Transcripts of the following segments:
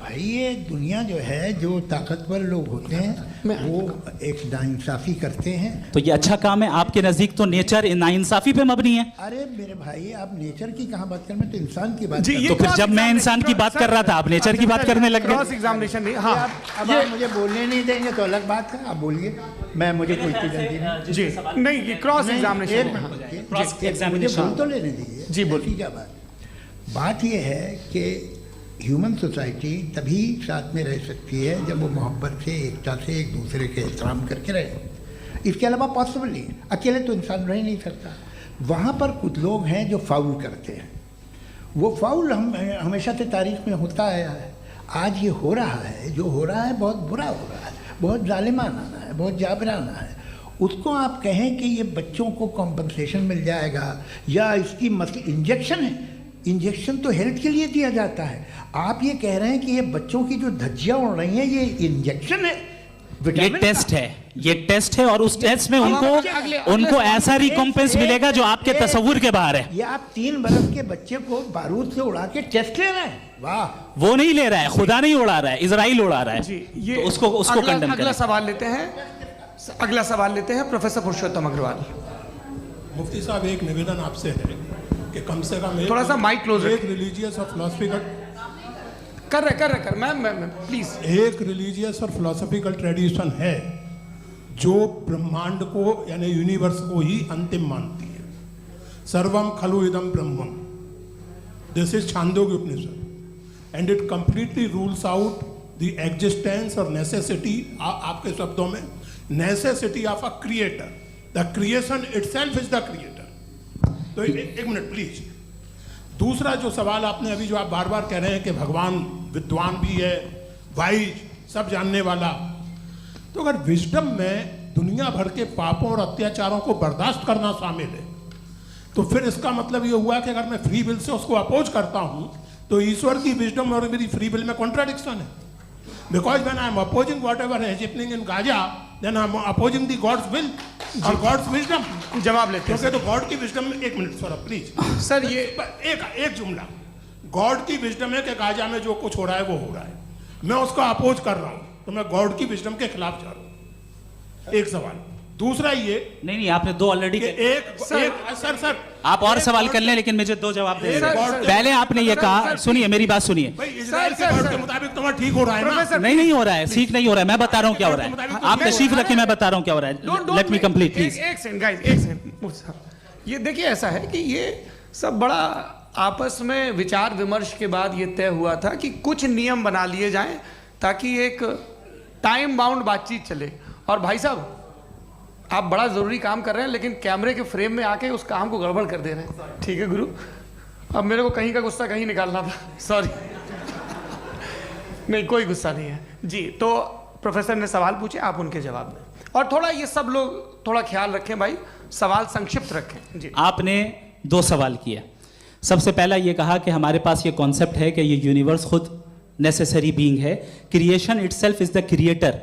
भाई ये दुनिया जो है, जो ताकतवर लोग होते हैं वो एक नाइंसाफ़ी करते हैं। तो ये अच्छा काम है आपके नज़दीक, तो नेचर नाइंसाफ़ी पे मबनी है। अरे मेरे भाई, आप नेचर की कहाँ बात कर रहे हैं, तो इंसान की बात कर रहे हैं। तो फिर जब मैं इंसान की बात कर रहा था आप नेचर की बात करने लग गए। क्रॉस एग्जामिनेशन नहीं। हाँ, अब आप मुझे बोलने नहीं देंगे तो अलग बात है, आप बोलिए, मैं मुझे कोई चीज़ नहीं। जी नहीं, ये क्रॉस एग्जामिनेशन। मुझे बोल तो लेने दीजिए। जी बोलिए। क्या बात ये है कि ह्यूमन सोसाइटी तभी साथ में रह सकती है जब वो मोहब्बत से, एकता से, एक दूसरे के एहतराम करके रहे। इसके अलावा पॉसिबल नहीं, अकेले तो इंसान रह ही नहीं सकता। वहाँ पर कुछ लोग हैं जो फाउल करते हैं। वो फाउल हमेशा से तारीख में होता आया है। आज ये हो रहा है, जो हो रहा है बहुत बुरा हो रहा है, बहुत जालिमाना है, बहुत जाबराना है। उसको आप कहें कि ये बच्चों को कॉम्पनसेशन मिल जाएगा या इसकी इंजेक्शन है, इंजेक्शन तो हेल्थ के लिए दिया जाता है। आप ये कह रहे हैं कि ये बच्चों की जो धज्जियां उड़ रही हैं ये इंजेक्शन है, ये टेस्ट है, ये टेस्ट है और उस टेस्ट में उनको ऐसा रिकॉम्पेंस मिलेगा जो आपके तस्वुर के बाहर है। ये आप 3 बरस के बच्चे को बारूद से उड़ा के टेस्ट ले रहे हैं। वाह, वो नहीं ले रहा है, खुदा नहीं उड़ा रहा है, इजराइल उड़ा रहा है। जी, ये तो उसको कंडेम अगला सवाल लेते हैं। अगला सवाल लेते हैं प्रोफेसर पुरुषोत्तम अग्रवाल। मुफ्ती साहब, एक निवेदन आपसे है कि कम से कम थोड़ा सा माइक क्लोज एक रिलीजियस और फिलोसफिकल कर मैं प्लीज। एक रिलीजियस और फिलोसफिकल ट्रेडिशन है जो ब्रह्मांड को यानी यूनिवर्स को ही अंतिम मानती है। सर्वम खलु इदम ब्रह्मम, this is Chandogya Upanishad and it completely rules out the existence और नेसेसिटी, आपके शब्दों में necessity of a creator. The creation itself is the creator. तो एक मिनट प्लीज। दूसरा जो सवाल आपने अभी, जो आप बार बार कह रहे हैं कि भगवान विद्वान भी है, वाइज, सब जानने वाला, तो अगर विजडम में दुनिया भर के पापों और अत्याचारों को बर्दाश्त करना शामिल है, तो फिर इसका मतलब ये हुआ कि अगर मैं फ्री विल से उसको अपोज करता हूं तो ईश्वर की विजडम और मेरी फ्री विल में कॉन्ट्राडिक्शन है। Because when I am opposing whatever is happening in Gaza, then I am opposing the God's will और गॉड्स विजडम। जवाब लेते हैं। क्योंकि तो गॉड की विजडम में, एक मिनट सर प्लीज सर, ये एक जुमला, गॉड की विजडम है कि गाजा में जो कुछ हो रहा है वो हो रहा है, मैं उसको अपोज कर रहा हूं, तो मैं गॉड की विजडम के खिलाफ जा रहा हूं। एक सवाल। दूसरा ये नहीं, आपने 2 ऑलरेडी। सर आप और सवाल कर लें, लेकिन मुझे 2 जवाब दे। पहले आपने ये कहा, सुनिए मेरी बात सुनिए। इजराइल के गॉड के मुताबिक तुम्हारा ठीक हो रहा है ना? नहीं हो रहा है, ठीक नहीं हो रहा है। मैं बता रहा हूँ क्या हो रहा है, आप तशरीफ रखिए, मैं बता रहा हूँ क्या हो रहा है। Let me complete please. एक सेकंड गाइस, एक सेकंड। ये देखिए, ऐसा है कि ये सब बड़ा आपस में विचार विमर्श के बाद ये तय हुआ था कि कुछ नियम बना लिए जाएं ताकि एक टाइम बाउंड बातचीत चले। और भाई साहब, आप बड़ा जरूरी काम कर रहे हैं लेकिन कैमरे के फ्रेम में आके उस काम को गड़बड़ कर दे रहे हैं। ठीक है गुरु, अब मेरे को कहीं का गुस्सा कहीं निकालना था, सॉरी। नहीं, कोई गुस्सा नहीं है जी। तो प्रोफेसर ने सवाल पूछे, आप उनके जवाब दें, और थोड़ा ये सब लोग थोड़ा ख्याल रखें भाई, सवाल संक्षिप्त रखें जी। आपने 2 सवाल किया। सबसे पहला ये कहा कि हमारे पास ये कॉन्सेप्ट है कि ये यूनिवर्स खुद नेसेसरी बीइंग है, creation itself is the creator.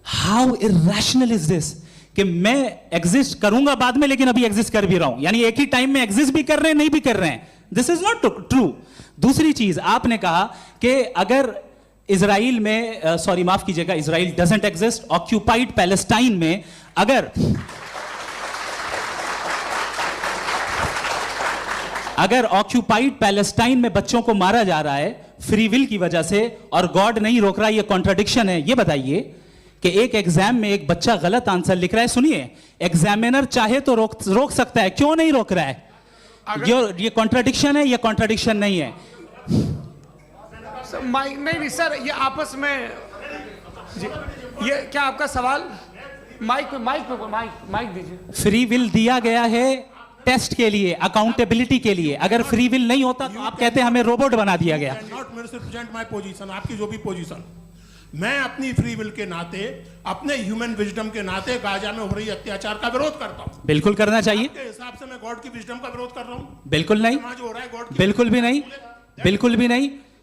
How irrational is this कि मैं एग्जिस्ट करूंगा बाद में, लेकिन अभी एग्जिस्ट कर भी रहा हूं, यानी एक ही टाइम में एग्जिस्ट भी कर रहे हैं, नहीं भी कर रहे हैं। This is not true. दूसरी चीज आपने कहा कि अगर इजराइल में, सॉरी माफ कीजिएगा, Israel doesn't exist, occupied Palestine में अगर ऑक्यूपाइड पैलेस्टाइन में बच्चों को मारा जा रहा है फ्री विल की वजह से और गॉड नहीं रोक रहा, ये कॉन्ट्रडिक्शन है। ये बताइए कि एक एग्जाम में एक बच्चा गलत आंसर लिख रहा है, सुनिए, एग्जामिनर चाहे तो रोक सकता है, क्यों नहीं रोक रहा है? ये कॉन्ट्रडिक्शन है, ये कॉन्ट्रडिक्शन नहीं है। माइक नहीं सर, ये आपस में जी, ये क्या आपका सवाल? माइक दीजिए। फ्री विल दिया गया है टेस्ट के लिए, अकाउंटेबिलिटी के लिए। अगर फ्री विल नहीं होता तो आप कहते हैं हमें रोबोट बना दिया गया। नॉट मिसरिप्रेजेंट माय पोजीशन, आपकी जो भी पोजीशन, मैं अपनी फ्री विल के नाते, अपने ह्यूमन विजडम के नाते गाजा में हो रही अत्याचार का विरोध करता हूं। बिल्कुल करना चाहिए। के हिसाब से मैं गॉड की विजडम का विरोध कर रहा हूं? बिल्कुल नहीं, जो हो रहा है गॉड की, बिल्कुल भी नहीं, बिल्कुल भी नहीं।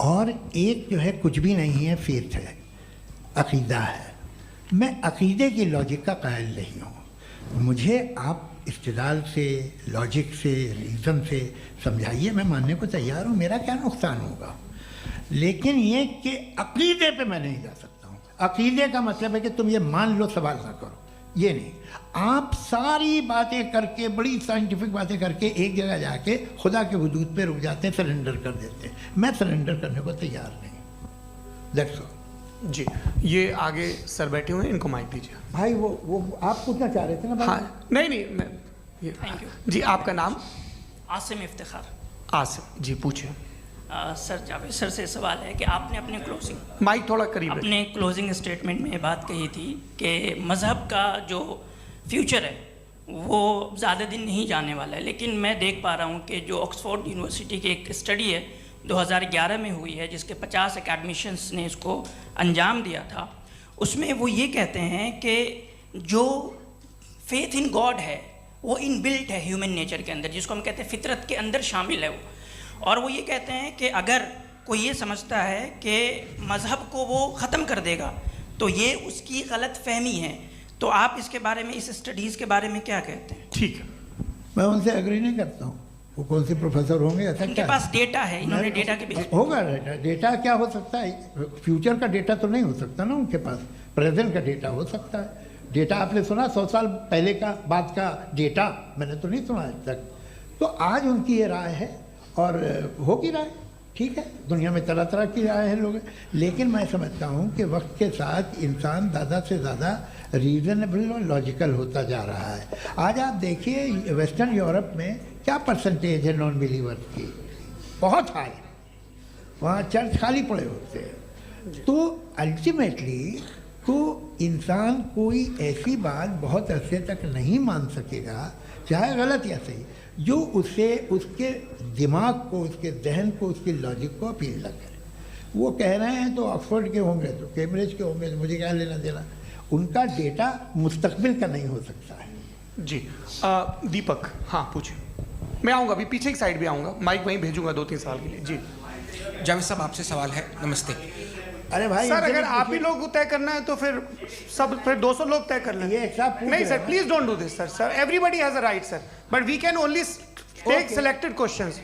और एक जो है कुछ भी नहीं है, फेथ है, अकीदा है। मैं अकीदे की लॉजिक का कायल नहीं हूँ। मुझे आप इस्तिदलाल से, लॉजिक से, रीज़न से समझाइए, मैं मानने को तैयार हूँ, मेरा क्या नुकसान होगा। लेकिन ये कि अकीदे पे मैं नहीं जा सकता हूँ। अकीदे का मतलब है कि तुम ये मान लो, सवाल ना करो, ये नहीं। आप सारी बातें करके, बड़ी साइंटिफिक बातें करके एक जगह जाके खुदा के हुदूद पे रुक जाते हैं, सरेंडर कर देते हैं। मैं सरेंडर करने को तैयार नहीं। That's all. जी, ये आगे सर बैठे हुए हैं, इनको माइक दीजिए। भाई वो आप पूछना चाह रहे थे ना भाई? हाँ, नहीं मैं ये थैंक यू जी। आपका नाम? आसिम इफ्तिखार। आसिफ जी, पूछिए। सर, जावेद सर से सवाल है कि आपने माइक थोड़ा करीब रखिए। अपने क्लोजिंग स्टेटमेंट में ये बात कही थी कि मज़हब का जो फ्यूचर है वो ज़्यादा दिन नहीं जाने वाला है, लेकिन मैं देख पा रहा हूँ कि जो ऑक्सफोर्ड यूनिवर्सिटी की एक स्टडी है 2011 में हुई है, जिसके 50 एकेडमिशियंस ने इसको अंजाम दिया था, उसमें वो ये कहते हैं कि जो फेथ इन गॉड है वो इनबिल्ट है ह्यूमन नेचर के अंदर, जिसको हम कहते हैं फितरत के अंदर शामिल है वो। और वो ये कहते हैं कि अगर कोई ये समझता है कि मज़हब को वो ख़त्म कर देगा तो ये उसकी गलत फहमी है। तो आप इसके बारे में, इस स्टडीज़ के बारे में क्या कहते हैं? ठीक है, मैं उनसे एग्री नहीं करता हूँ। वो कौन से प्रोफेसर होंगे? ऐसा उनके क्या पास डेटा है, इन्होंने डेटा के बेस होगा। डेटा क्या हो सकता है? फ्यूचर का डेटा तो नहीं हो सकता ना उनके पास, प्रेजेंट का डेटा हो सकता है। डेटा आपने सुना 100 साल पहले का बाद का डेटा? मैंने तो नहीं सुना आज तक। तो आज उनकी ये राय है और होगी राय, ठीक है। दुनिया में तरह तरह की राय है लोग, लेकिन मैं समझता हूँ कि वक्त के साथ इंसान ज़्यादा से ज़्यादा रीज़नेबल और लॉजिकल होता जा रहा है। आज आप देखिए वेस्टर्न यूरोप में क्या परसेंटेज है नॉन बिलीवर्स की, बहुत हाई। वहाँ चर्च खाली पड़े होते हैं। तो अल्टीमेटली तो इंसान कोई ऐसी बात बहुत अरसे तक नहीं मान सकेगा, चाहे गलत या सही, जो उसे, उसके दिमाग को, उसके जहन को, उसकी लॉजिक को अपील न करे। वो कह रहे हैं तो ऑक्सफोर्ड के होंगे तो कैम्ब्रिज के होंगे, तो मुझे क्या लेना देना। उनका डेटा मुस्तकबिल का नहीं हो सकता है। जी। दीपक, हाँ पूछिए। मैं आऊँगा, अभी पीछे की साइड भी आऊँगा, माइक वहीं भेजूंगा 2-3 साल के लिए। जी जावेद साहब, आपसे सवाल है। नमस्ते अरे भाई सर, अगर आप ही लोग तय करना है तो फिर 200 लोग तय कर लें। ये एक साथ पूछ नहीं रहे सर, हैं। Please don't do this sir. Everybody has a right sir, but we can only take selected questions.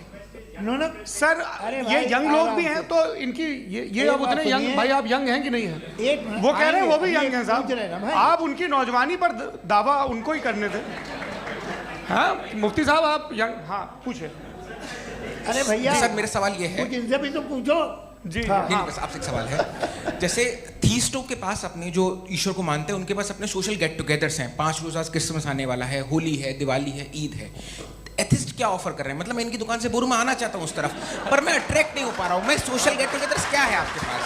No sir, अरे ये भाई, यंग लोग आराम भी से। हैं तो इनकी ये अब बात उतने यंग, सुनिए। भाई आप यंग हैं कि नहीं हैं? एक मिनट, वो कह रहे हैं वो भी आएंगे, यंग हैं पूछ रहे हैं ना साहब। भाई। आप उनकी नौजवानी पर दावा उनको ही करने थे। हाँ मुफ्ती साहब, आप यंग, हाँ पूछे। अरे भैया सर, मेरा सवाल ये है। कुछ इनसे भी तो पूछो। जी हाँ। नहीं, बस आपसे एक सवाल है। जैसे थीस्टों के पास, अपने जो ईश्वर को मानते हैं, उनके पास अपने सोशल गेट टुगेदर्स हैं। 5 रोज़ आज क्रिसमस आने वाला है, होली है, दिवाली है, ईद है। एथिस्ट क्या ऑफर कर रहे हैं? मतलब मैं इनकी दुकान से बोलूँ, मैं आना चाहता हूँ उस तरफ, पर मैं अट्रैक्ट नहीं हो पा रहा हूँ। मैं सोशल गेट टुगेदर्स क्या है आपके पास?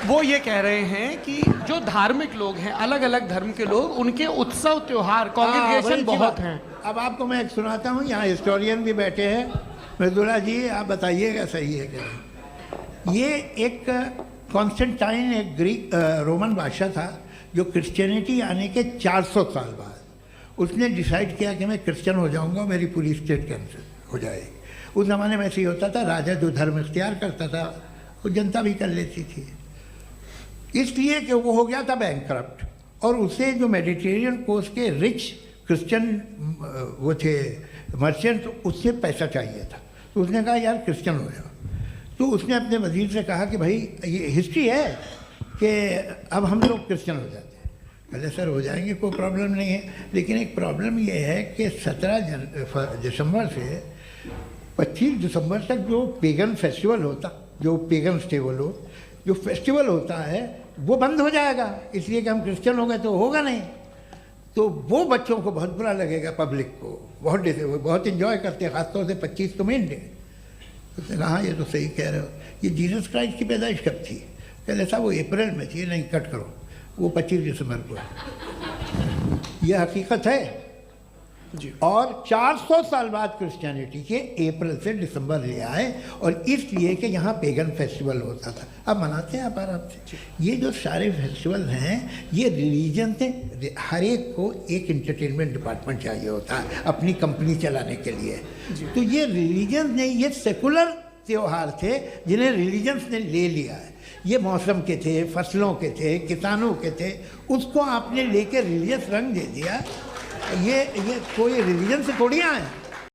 वो ये कह रहे हैं कि जो धार्मिक लोग हैं, अलग अलग धर्म के लोग, उनके उत्सव त्योहार, कॉन्ग्रीगेशन बहुत हैं। अब आपको मैं एक सुनाता हूँ, यहाँ हिस्टोरियन भी बैठे हैं। मृदुला जी, आप बताइएगा सही है क्या? ये एक कॉन्स्टेंटाइन, एक ग्रीक रोमन बादशाह था, जो क्रिश्चियनिटी आने के 400 साल बाद उसने डिसाइड किया कि मैं क्रिश्चियन हो जाऊंगा, मेरी पूरी स्टेट कैंसिल हो जाएगी। उस ज़माने में ऐसे ही होता था, राजा जो धर्म इख्तियार करता था वो जनता भी कर लेती थी। इसलिए कि वो हो गया था बैंकरप्ट, और उसे जो मेडिटेरियन कोस्ट के रिच क्रिश्चियन वो थे मर्चेंट, उससे पैसा चाहिए था। तो उसने कहा यार क्रिश्चियन हो जाओ। तो उसने अपने वजीर से कहा कि भाई ये हिस्ट्री है कि अब हम लोग क्रिश्चियन हो जाते हैं। कहते सर हो जाएंगे, कोई प्रॉब्लम नहीं है, लेकिन एक प्रॉब्लम ये है कि 17 दिसंबर से 25 दिसंबर तक जो पेगन फेस्टिवल होता, जो पेगन्स थे वो लोग, जो फेस्टिवल होता है वो बंद हो जाएगा, इसलिए कि हम क्रिश्चियन हो गए तो होगा नहीं। तो वो बच्चों को बहुत बुरा लगेगा, पब्लिक को बहुत इन्जॉय करते हैं, ख़ासतौर से 25 तो मेन डे। उसने कहा हाँ ये तो सही कह रहे हो। ये जीसस क्राइस्ट की पैदाइश कब थी? कहते साहब वो अप्रैल में थी। नहीं, कट करो, वो 25 दिसंबर को है। ये हकीकत है जी। और 400 साल बाद क्रिश्चियनिटी के अप्रैल से दिसंबर ले आए, और इसलिए कि यहाँ पेगन फेस्टिवल होता था। अब मनाते हैं आप आराम से। ये जो सारे फेस्टिवल हैं ये रिलीजन से, हर एक को एक इंटरटेनमेंट डिपार्टमेंट चाहिए होता है अपनी कंपनी चलाने के लिए। तो ये रिलीजन ने, ये सेकुलर त्योहार थे जिन्हें रिलीजन्स ने ले लिया है। ये मौसम के थे, फसलों के थे, किसानों के थे, उसको आपने लेके रिलीजियस रंग दे दिया। ये कोई रिलीजन से थोड़ी आए।